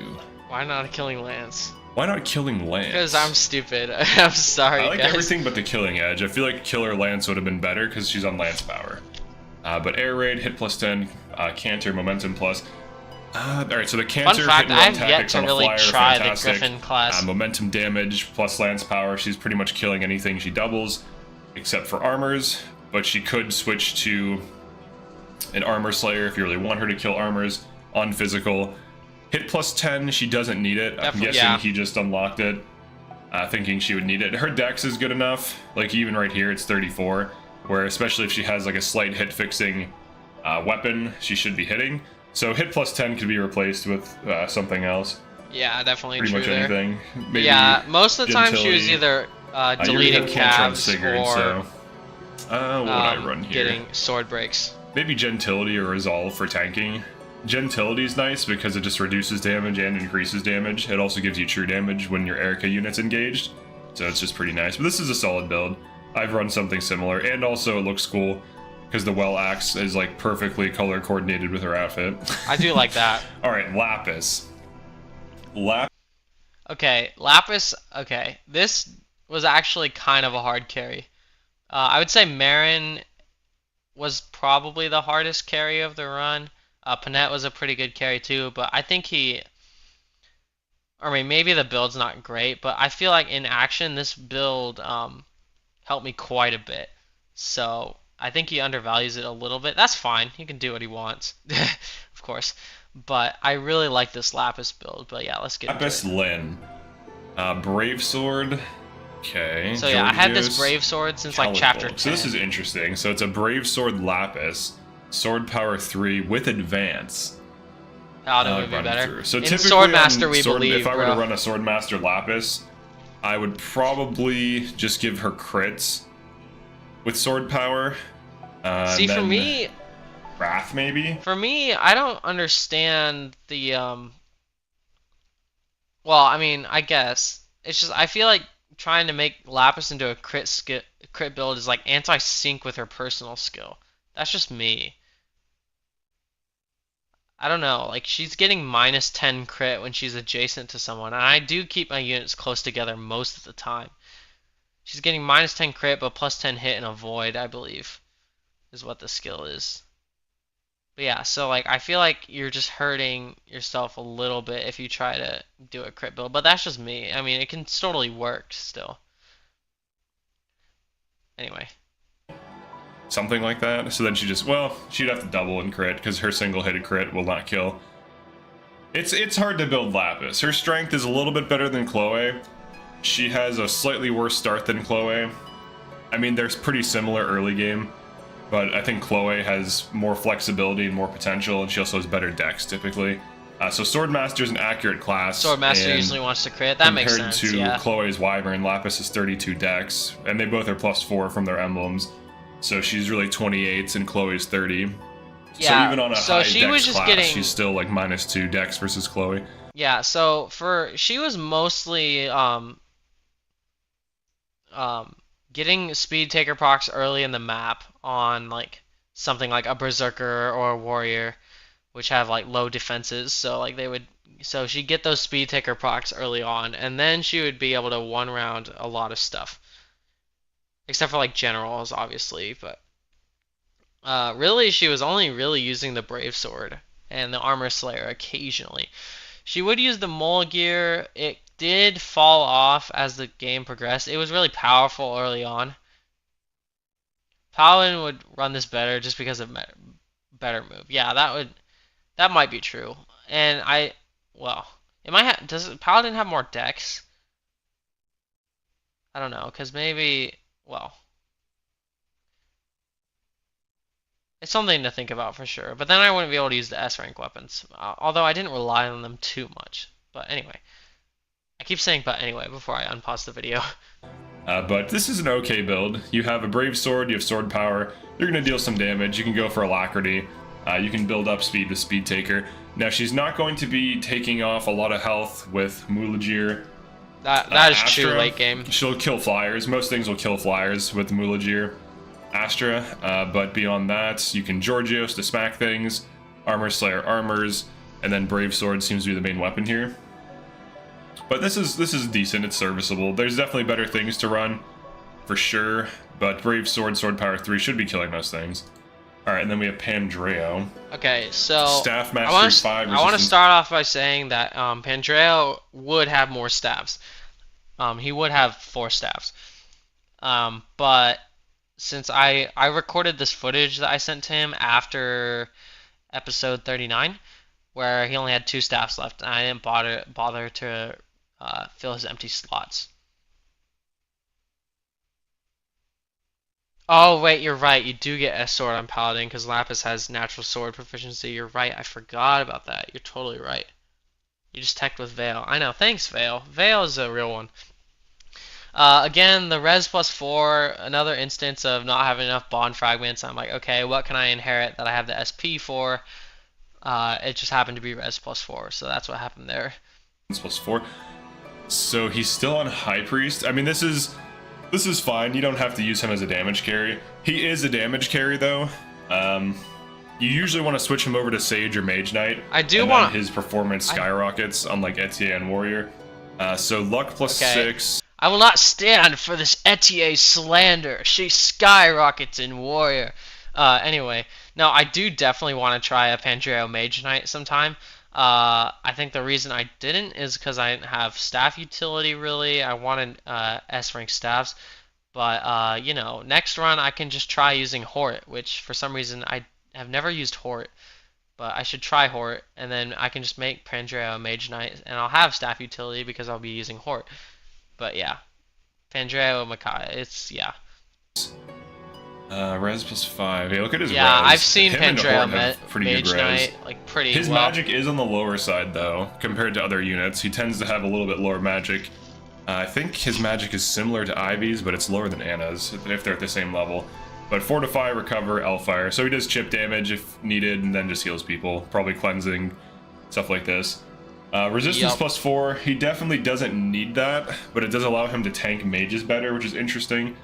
Why not a killing lance? Why not killing lance? Because I'm stupid. I'm sorry, I like guys. everything but the killing edge. I feel like killer lance would have been better because she's on lance power. But air raid, hit plus 10, canter, momentum plus. Alright, so the cancer hit and run tactics on a flyer, fantastic. The Griffin class. Momentum damage plus lance power. She's pretty much killing anything she doubles, except for armors. But she could switch to an armor slayer if you really want her to kill armors on physical. Hit plus 10, she doesn't need it. I'm guessing he just unlocked it, thinking she would need it. Her dex is good enough. Like even right here, it's 34, where especially if she has like a slight hit fixing weapon, she should be hitting. So hit plus 10 could be replaced with something else. Yeah, definitely pretty much anything. Maybe yeah, most of the time she was either deleting cabs Sigurd, or... So What would I run here? getting sword breaks. Maybe Gentility or Resolve for tanking. Gentility is nice because it just reduces damage and increases damage. It also gives you true damage when your Erica unit's engaged, so it's just pretty nice. But this is a solid build. I've run something similar, and also it looks cool because the Well Axe is like perfectly color coordinated with her outfit. I do like that. All right, Lapis. Okay, Lapis. Okay, this was actually kind of a hard carry. I would say Marin was probably the hardest carry of the run. Panette was a pretty good carry too, but I think maybe the build's not great, but I feel like in action this build helped me quite a bit. So I think he undervalues it a little bit. That's fine. He can do what he wants, of course. But I really like this Lapis build. But yeah, let's get Lapis into it. Lyn. Brave Sword. Okay. So yeah, I had this Brave Sword since like chapter 10. So this is interesting. So it's a Brave Sword Lapis, Sword Power 3 with Advance. Paladin would be better. So in typically Swordmaster, we believe, if I were to run a Swordmaster Lapis, I would probably just give her crits with Sword Power. See, for me, Wrath maybe. For me, I don't understand the Well, I mean, I guess it's just I feel like trying to make Lapis into a crit build is like anti-sync with her personal skill. That's just me. I don't know, like she's getting minus 10 crit when she's adjacent to someone, and I do keep my units close together most of the time. She's getting minus 10 crit, but plus 10 hit and avoid, I believe, is what the skill is. But yeah, so like I feel like you're just hurting yourself a little bit if you try to do a crit build, but that's just me. I mean, it can totally work still. Anyway. Something like that. So then she'd have to double in crit because her single-hit crit will not kill. It's hard to build Lapis. Her strength is a little bit better than Chloe. She has a slightly worse start than Chloe. I mean, they're pretty similar early game, but I think Chloe has more flexibility and more potential, and she also has better dex typically. So Swordmaster is an accurate class. Swordmaster usually wants to crit. That makes sense. Compared to Chloe's Wyvern, Lapis is 32 dex, and they both are +4 from their emblems. So she's really 28 and Chloe's 30. Yeah, so even on a high dex class, she's still like -2 dex versus Chloe. Yeah, so she was mostly getting speed taker procs early in the map on like something like a berserker or a warrior, which have like low defenses. So she'd get those speed taker procs early on, and then she would be able to one round a lot of stuff, except for like generals, obviously. But really, she was only really using the Brave Sword and the Armor Slayer occasionally. She would use the Mole Gear. It did fall off as the game progressed. It was really powerful early on. Paladin would run this better just because of better move. Yeah, that might be true. And does Paladin have more dex? I don't know, because maybe, it's something to think about for sure. But then I wouldn't be able to use the S rank weapons, although I didn't rely on them too much. But anyway. I keep saying but anyway before I unpause the video. But this is an okay build. You have a Brave Sword, you have Sword Power, you're going to deal some damage, you can go for Alacrity, you can build up speed with Speed Taker. Now she's not going to be taking off a lot of health with Muligir. That is true late game. She'll kill flyers, most things will kill flyers with Muligir. Astra, but beyond that, you can Georgios to smack things, Armor Slayer armors, and then Brave Sword seems to be the main weapon here. But this is decent, it's serviceable. There's definitely better things to run, for sure, but Brave Sword, Sword Power 3 should be killing those things. Alright, and then we have Pandreo. Okay, so Staff Mastery 5 I want to start off by saying that Pandreo would have more staffs. He would have 4 staffs. But since I recorded this footage that I sent to him after episode 39, where he only had 2 staffs left, and I didn't bother to fill his empty slots. Oh wait, you're right. You do get S sword on Paladin because Lapis has natural sword proficiency. You're right. I forgot about that. You're totally right. You just teched with Veil. I know. Thanks, Veil. Veil is a real one. Again, the res +4, another instance of not having enough bond fragments. I'm like, okay, what can I inherit that I have the SP for? It just happened to be res +4, so that's what happened there. +4. So he's still on High Priest. I mean, this is fine. You don't have to use him as a damage carry. He is a damage carry though. You usually want to switch him over to Sage or Mage Knight. I do want his performance skyrockets, unlike Etier and Warrior. So luck +6. I will not stand for this Etier slander. She skyrockets in Warrior. Anyway, no, I do definitely want to try a Pandreo Mage Knight sometime. I think the reason I didn't is because I didn't have staff utility really. I wanted S rank staffs. But, you know, next run I can just try using Hort, which for some reason I have never used Hort. But I should try Hort, and then I can just make Pandreo Mage Knight, and I'll have staff utility because I'll be using Hort. But yeah, Pandreo Micaiah, it's, yeah. Res +5. Yeah, look at his res. Yeah, I've seen Him Pandreo Mage Knight, like, pretty His well. magic is on the lower side, though, compared to other units. He tends to have a little bit lower magic. I think his magic is similar to Ivy's, but it's lower than Anna's, if they're at the same level. But Fortify, Recover, Elfire. So he does chip damage if needed, and then just heals people. Probably cleansing, stuff like this. Resistance +4. He definitely doesn't need that, but it does allow him to tank mages better, which is interesting.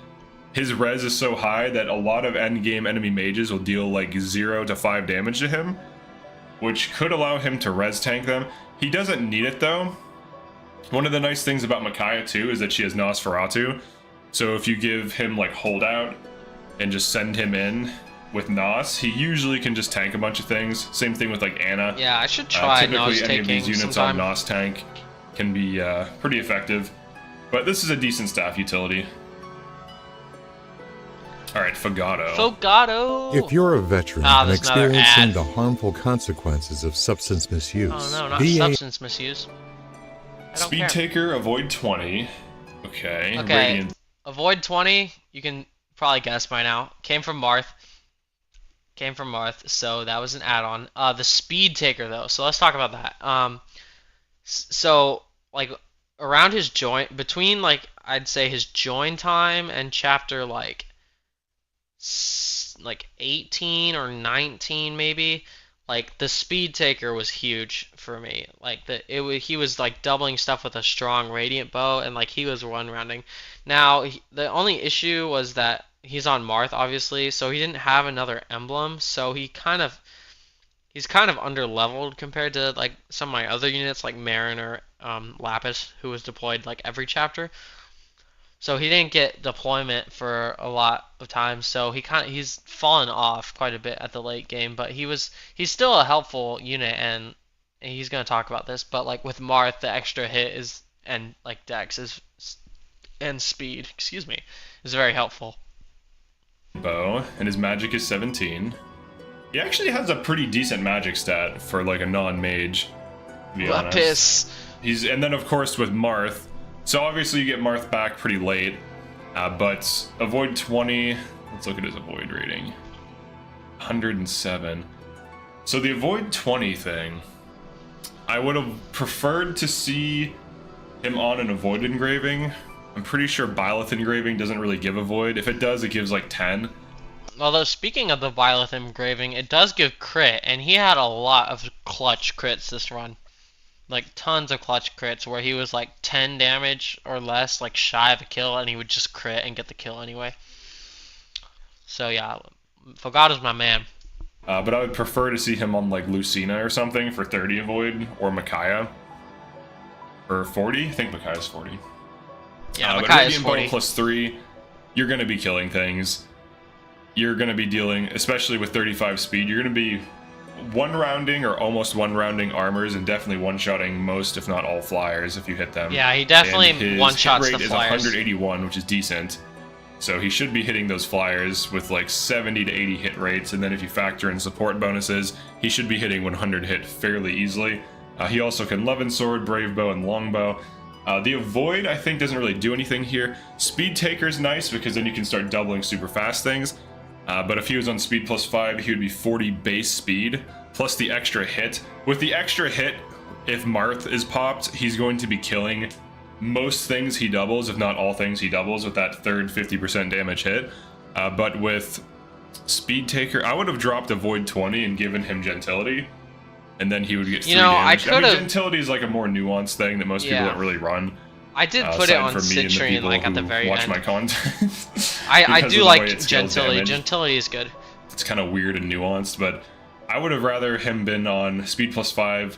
His res is so high that a lot of endgame enemy mages will deal like 0 to 5 damage to him, which could allow him to res tank them. He doesn't need it though. One of the nice things about Micaiah too is that she has Nosferatu. So if you give him like Holdout and just send him in with Nos, he usually can just tank a bunch of things. Same thing with like Anna. Yeah, I should try Nos typically any of these units sometime. on Nos tank can be pretty effective. But this is a decent staff utility. Alright, Fogado. Fogado! If you're a veteran and there's another experiencing ad. the harmful consequences of substance misuse, Oh no, not VA substance misuse. I don't Speed care. Taker, Avoid 20. Okay. Okay, Radiant. Avoid 20, you can probably guess by now. Came from Marth. So that was an add-on. The Speed Taker, though, so let's talk about that. So, like, around his join, between, like, I'd say his join time and chapter, like 18 or 19, maybe, like, the Speed Taker was huge for me. Like, he was, like, doubling stuff with a strong Radiant Bow, and, like, he was one-rounding. Now, the only issue was that he's on Marth, obviously, so he didn't have another emblem, so he's kind of under-leveled compared to, like, some of my other units, like Marin or Lapis, who was deployed, like, every chapter. So he didn't get deployment for a lot of times, so he's fallen off quite a bit at the late game, but he's still a helpful unit, and he's going to talk about this, but, like, with Marth, the extra hit is, and, like, Dex is, and speed, is very helpful. Bow, and his magic is 17. He actually has a pretty decent magic stat for like a non-mage, to be honest. And then of course with Marth, so obviously you get Marth back pretty late, but Avoid 20, let's look at his Avoid rating. 107. So the Avoid 20 thing, I would have preferred to see him on an Avoid engraving. I'm pretty sure Byleth engraving doesn't really give Avoid. If it does, it gives like 10. Although, speaking of the Byleth engraving, it does give crit, and he had a lot of clutch crits this run. Like, tons of clutch crits, where he was like 10 damage or less, like shy of a kill, and he would just crit and get the kill anyway. So yeah, Fogado's my man. But I would prefer to see him on like Lucina or something for 30 Avoid, or Micaiah. Or 40? I think Micaiah's 40. Yeah, but Micaiah's Radiant 40. Bow +3, you're going to be killing things. You're going to be dealing, especially with 35 speed, you're going to be one-rounding or almost one-rounding armors and definitely one-shotting most, if not all, flyers if you hit them. Yeah, he definitely one-shots the his hit rate flyers. is 181, which is decent. So he should be hitting those flyers with like 70 to 80 hit rates, and then if you factor in support bonuses, he should be hitting 100 hit fairly easily. He also can Levin Sword, Brave Bow, and Longbow. The Avoid, I think, doesn't really do anything here. Speed Taker's nice because then you can start doubling super fast things. But if he was on speed +5, he would be 40 base speed, plus the extra hit. With the extra hit, if Marth is popped, he's going to be killing most things he doubles, if not all things he doubles with that third 50% damage hit. But with Speed Taker, I would have dropped a Void 20 and given him Gentility, and then he would get 3 damage. I mean, Gentility is like a more nuanced thing that most people don't really run. I did put it on Citrine like at the very watch end. My content. I do like Gentility. Gentility is good. It's kind of weird and nuanced, but I would have rather him been on Speed +5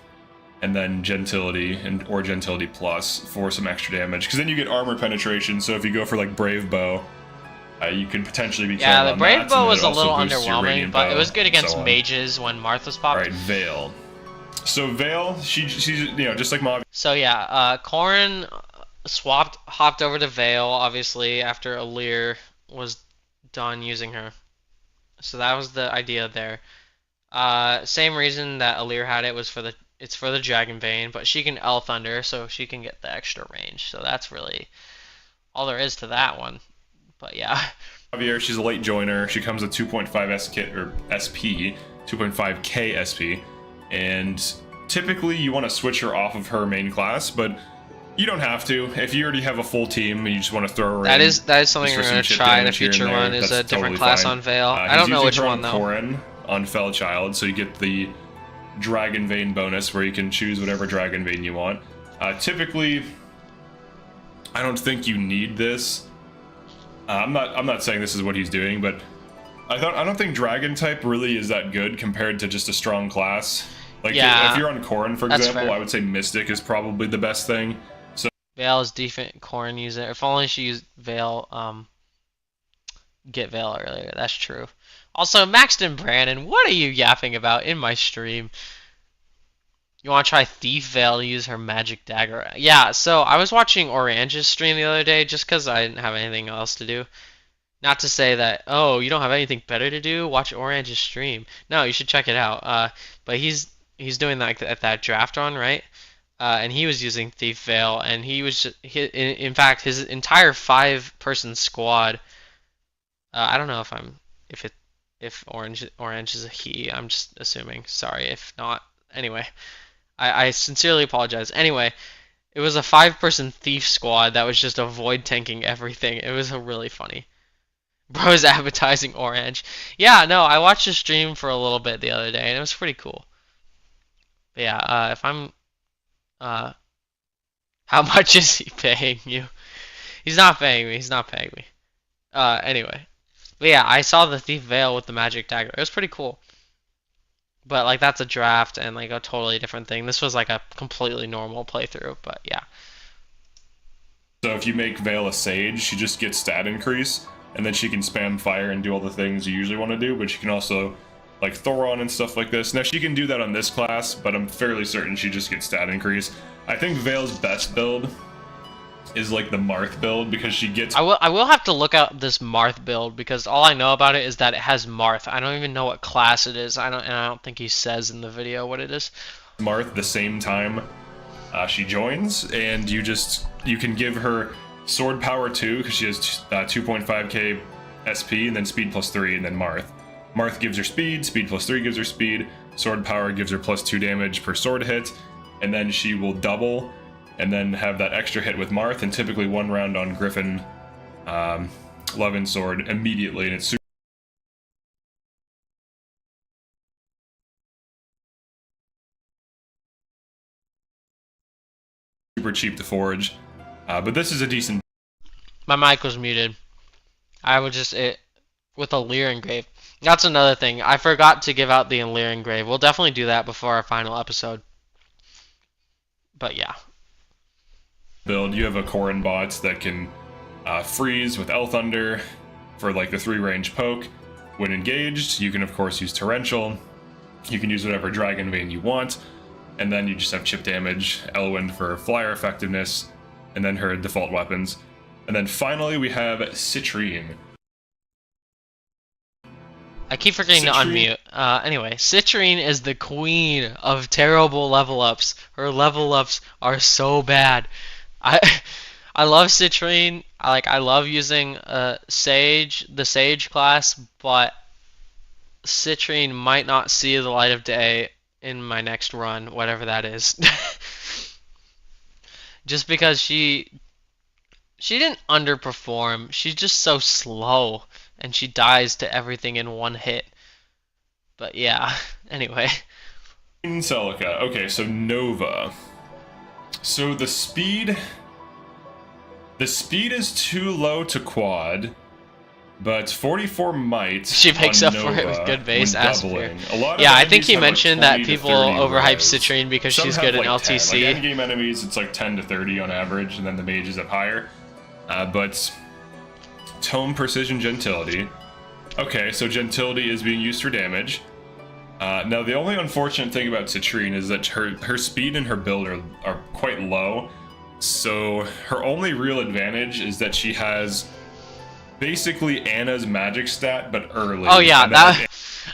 and then Gentility or Gentility Plus for some extra damage, because then you get armor penetration. So if you go for like Brave Bow, you could potentially be killing on that. Yeah, the Brave Bow was a little underwhelming, but it was good against mages when Marth was popped. Right, Veil. So Veil, she's just like Mavi. So yeah, Corrin hopped over to Veil, obviously, after Alear was done using her. So that was the idea there. Same reason that Alear had it was it's for the Dragon Vein, but she can L Thunder, so she can get the extra range. So that's really all there is to that one. But yeah. Javier, she's a late joiner. She comes with 2.5 SP, 2.5k SP, and typically you want to switch her off of her main class, but you don't have to. If you already have a full team and you just want to throw her in. That is something we're going to try in a future one, is a different class on Veil. I don't know which one though. Corrin on Fellchild, so you get the Dragon Vein bonus where you can choose whatever Dragon Vein you want. Typically, I don't think you need this. I'm not saying this is what he's doing, but I don't think Dragon type really is that good compared to just a strong class. Like if you're on Corrin, for example, I would say Mystic is probably the best thing. So Veil is decent. Corrin use it. If only she used Veil, get Veil earlier. That's true. Also, Maxton Brandon, what are you yapping about in my stream? You want to try Thief Veil to use her magic dagger? Yeah, so I was watching Orange's stream the other day just because I didn't have anything else to do. Not to say that, oh, you don't have anything better to do? Watch Orange's stream. No, you should check it out. But he's doing that draft on, right? And he was using Thief Veil, and he was in fact his entire 5-person squad. I don't know if Orange is a he. I'm just assuming. Sorry if not. Anyway, I sincerely apologize. Anyway, it was a 5-person thief squad that was just avoid tanking everything. It was really funny. Bro's advertising Orange. Yeah, no, I watched the stream for a little bit the other day, and it was pretty cool. But yeah, if I'm... how much is he paying you? He's not paying me. He's not paying me. Anyway. But yeah, I saw the Thief Veil with the magic dagger. It was pretty cool. But like that's a draft and like a totally different thing. This was like a completely normal playthrough, but yeah. So if you make Veil a Sage, she just gets stat increase, and then she can spam fire and do all the things you usually want to do, but she can also like Thoron and stuff like this. Now she can do that on this class, but I'm fairly certain she just gets stat increase. I think Veil's best build is like the Marth build because she gets... I will have to look out this Marth build because all I know about it is that it has Marth. I don't even know what class it is. I don't think he says in the video what it is. Marth the same time she joins, and you can give her Sword Power 2 because she has 2.5k SP, and then Speed +3, and then Marth. Marth gives her speed, Speed +3 gives her speed, Sword Power gives her +2 damage per sword hit, and then she will double and then have that extra hit with Marth, and typically 1 round on Griffin Levin Sword immediately, and it's super cheap to forge. But this is a decent... My mic was muted. I would just... with Alear Engrave. That's another thing. I forgot to give out the Alear Engrave. We'll definitely do that before our final episode. But yeah. Build, you have a Corrin bot that can freeze with L Thunder for like the 3-range poke. When engaged, you can of course use Torrential. You can use whatever Dragon Vein you want, and then you just have chip damage, Elwind for flyer effectiveness, and then her default weapons. And then finally we have Citrine. I keep forgetting to unmute. Anyway, Citrine is the queen of terrible level ups. Her level ups are so bad. I love Citrine. I love using the Sage class, but Citrine might not see the light of day in my next run, whatever that is. just because she didn't underperform. She's just so slow, and she dies to everything in one hit. But yeah, anyway. Celica. Okay, so Nova. So the speed is too low to quad, but 44 might. She makes up for it with good base Asper. Yeah, I think he mentioned that people overhype Citrine because she's good in LTC. Like endgame enemies, it's like 10 to 30 on average, and then the mages up higher. But Tome, Precision, Gentility. Okay, so Gentility is being used for damage. Now, the only unfortunate thing about Citrine is that her speed and her build are quite low. So her only real advantage is that she has basically Anna's magic stat, but early. Oh yeah,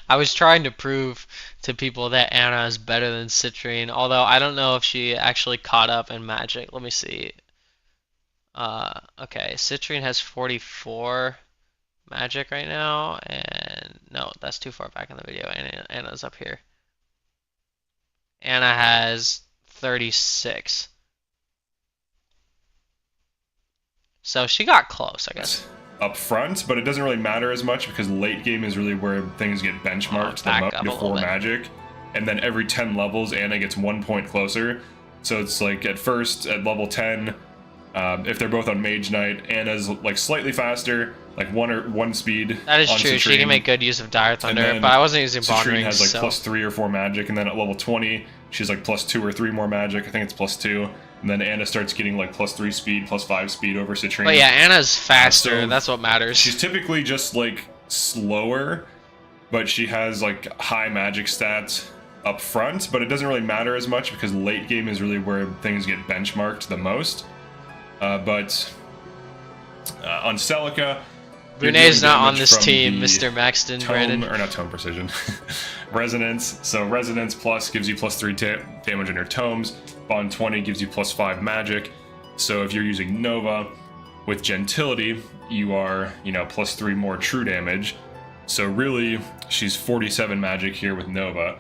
I was trying to prove to people that Anna is better than Citrine, although I don't know if she actually caught up in magic. Let me see. Okay, Citrine has 44 magic right now, and no, that's too far back in the video. Anna's up here. Anna has 36. So she got close, I guess. Up front, but it doesn't really matter as much because late game is really where things get benchmarked the most before magic. And then every 10 levels, Anna gets 1 point closer. So it's like at first, at level 10, if they're both on Mage Knight, Anna's like slightly faster, like one speed. That is true. Citrine. She can make good use of Dire Thunder, but I wasn't using Bond Rings. Citrine has like so. plus 3 or 4 magic, and then at level 20, she's like plus 2 or 3 more magic. I think it's plus 2. And then Anna starts getting like plus 3 speed, plus 5 speed over Citrine. But yeah, Anna's faster. So that's what matters. She's typically just like slower, but she has like high magic stats up front. But it doesn't really matter as much because late game is really where things get benchmarked the most. But on Celica, Brunei's not on this team, Mr. Maxton, Brandon. Or not Tome Precision. Resonance. So Resonance Plus gives you plus 3 damage on your tomes. Bond 20 gives you plus 5 magic. So if you're using Nova with Gentility, you are, plus 3 more true damage. So really, she's 47 magic here with Nova.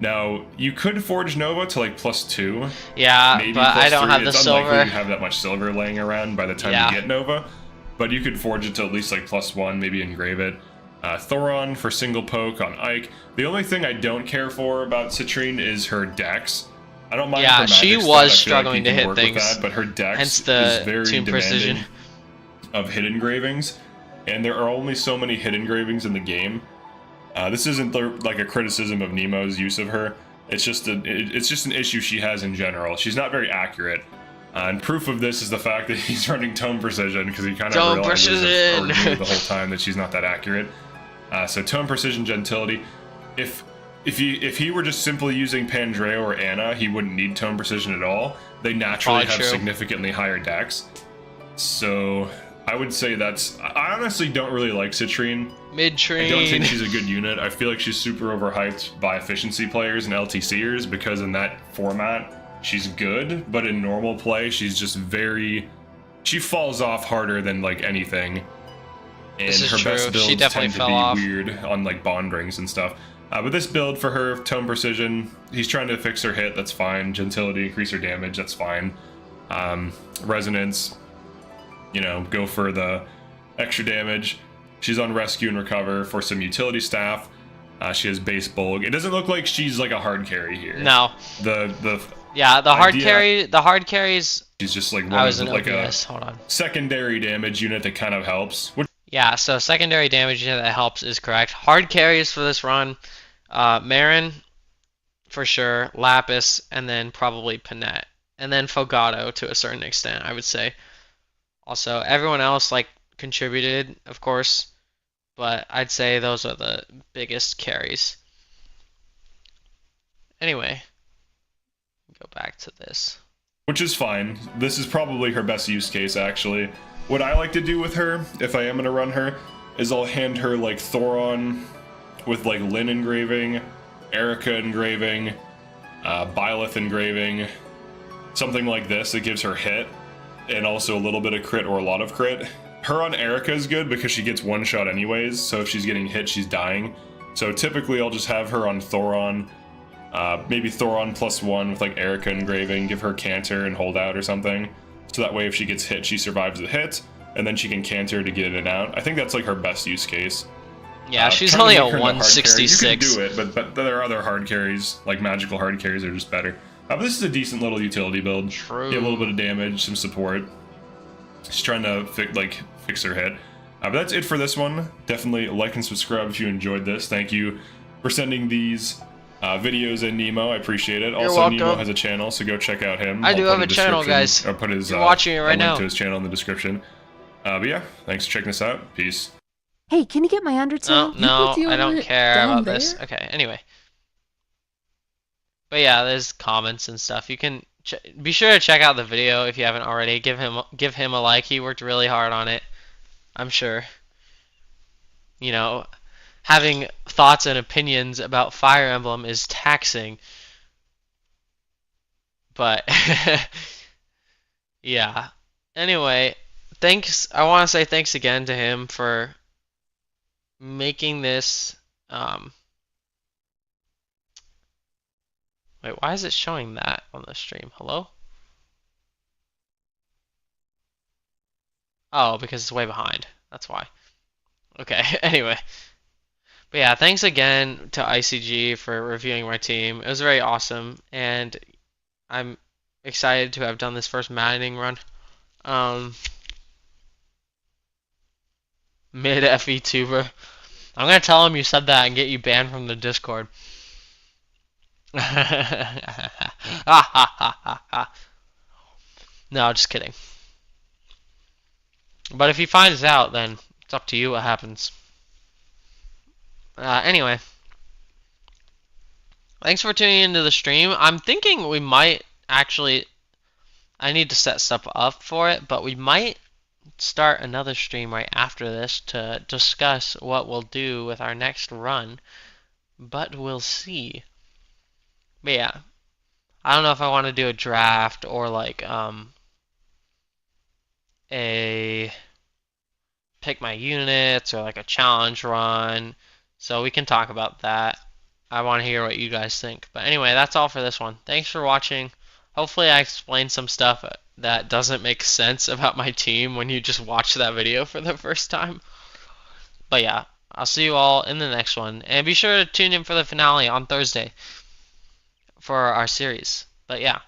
Now, you could forge Nova to like plus 2. Yeah, maybe but I don't 3. have the it's silver. Unlikely you have that much silver laying around by the time you get Nova. But you could forge it to at least like plus 1, maybe engrave it. Thoron for single poke on Ike. The only thing I don't care for about Citrine is her dex. I don't mind her magic she stat. was I feel struggling like to hit things. That, but her dex hence the is very Team demanding Precision of hit engravings. And there are only so many hit engravings in the game. This isn't like a criticism of Nemo's use of her. It's just an issue she has in general. She's not very accurate. And proof of this is the fact that he's running Tome Precision because he kind of realizes the whole time that she's not that accurate. So Tome Precision Gentility. If he were just simply using Pandreo or Anna, he wouldn't need Tome Precision at all. They naturally have significantly higher dex. So I would say I honestly don't really like Citrine. Mid-train. I don't think she's a good unit. I feel like she's super overhyped by efficiency players and LTCers because in that format, she's good, but in normal play, she's just she falls off harder than like anything. And her best builds tend to be weird on like Bond Rings and stuff. But this build for her, Tome Precision, he's trying to fix her hit, that's fine. Gentility, increase her damage, that's fine. Resonance, go for the extra damage. She's on Rescue and Recover for some utility staff. She has base Bulg. It doesn't look like she's like a hard carry here. No. The hard carries. She's just like a secondary damage unit that kind of helps. Yeah, so secondary damage unit that helps is correct. Hard carries for this run, Marin for sure, Lapis, and then probably Panette, and then Fogado to a certain extent, I would say. Also, everyone else contributed, of course, but I'd say those are the biggest carries. Anyway, go back to this. Which is fine. This is probably her best use case, actually. What I like to do with her, if I am going to run her, is I'll hand her Thoron with Lyn engraving, Erica engraving, Byleth engraving, something like this that gives her hit, and also a little bit of crit or a lot of crit. Her on Erica is good because she gets one shot anyways, so if she's getting hit, she's dying. So typically I'll just have her on Thoron Maybe Thoron +1 with like Erica engraving, give her canter and hold out or something. So that way if she gets hit, she survives the hit, and then she can canter to get in and out. I think that's like her best use case. Yeah, she's only a 166. You can do it, but there are other hard carries, like magical hard carries are just better. But this is a decent little utility build. True. Get a little bit of damage, some support. She's trying to fix her hit. But that's it for this one. Definitely like and subscribe if you enjoyed this. Thank you for sending these videos in Nemo. I appreciate it. You're Also, welcome. Nemo has a channel, so go check out him. I do have a channel, guys. I'll put his You're watching it right a link now. to his channel in the description. But yeah, thanks for checking us out. Peace. Hey, can you get my Undertale? No, put the I don't other care down about this. there? Okay, anyway. But yeah, there's comments and stuff. You can be sure to check out the video if you haven't already. Give him a like. He worked really hard on it. I'm sure. You know, having thoughts and opinions about Fire Emblem is taxing. But yeah. Anyway, thanks. I want to say thanks again to him for making this. Wait, why is it showing that on the stream? Hello? Oh, because it's way behind. That's why. Okay, anyway. But yeah, thanks again to ICG for reviewing my team. It was very awesome, and I'm excited to have done this first maddening run. Mid FE tuber. I'm gonna tell him you said that and get you banned from the Discord. No, just kidding. But if he finds out, then it's up to you what happens. Anyway. Thanks for tuning into the stream. I'm thinking we might actually... I need to set stuff up for it, but we might start another stream right after this to discuss what we'll do with our next run. But we'll see. But yeah. I don't know if I want to do a draft or like a pick my units or like a challenge run. So we can talk about that. I want to hear what you guys think. But anyway, that's all for this one. Thanks for watching. Hopefully I explained some stuff that doesn't make sense about my team when you just watch that video for the first time. But yeah, I'll see you all in the next one. And be sure to tune in for the finale on Thursday for our series. But yeah,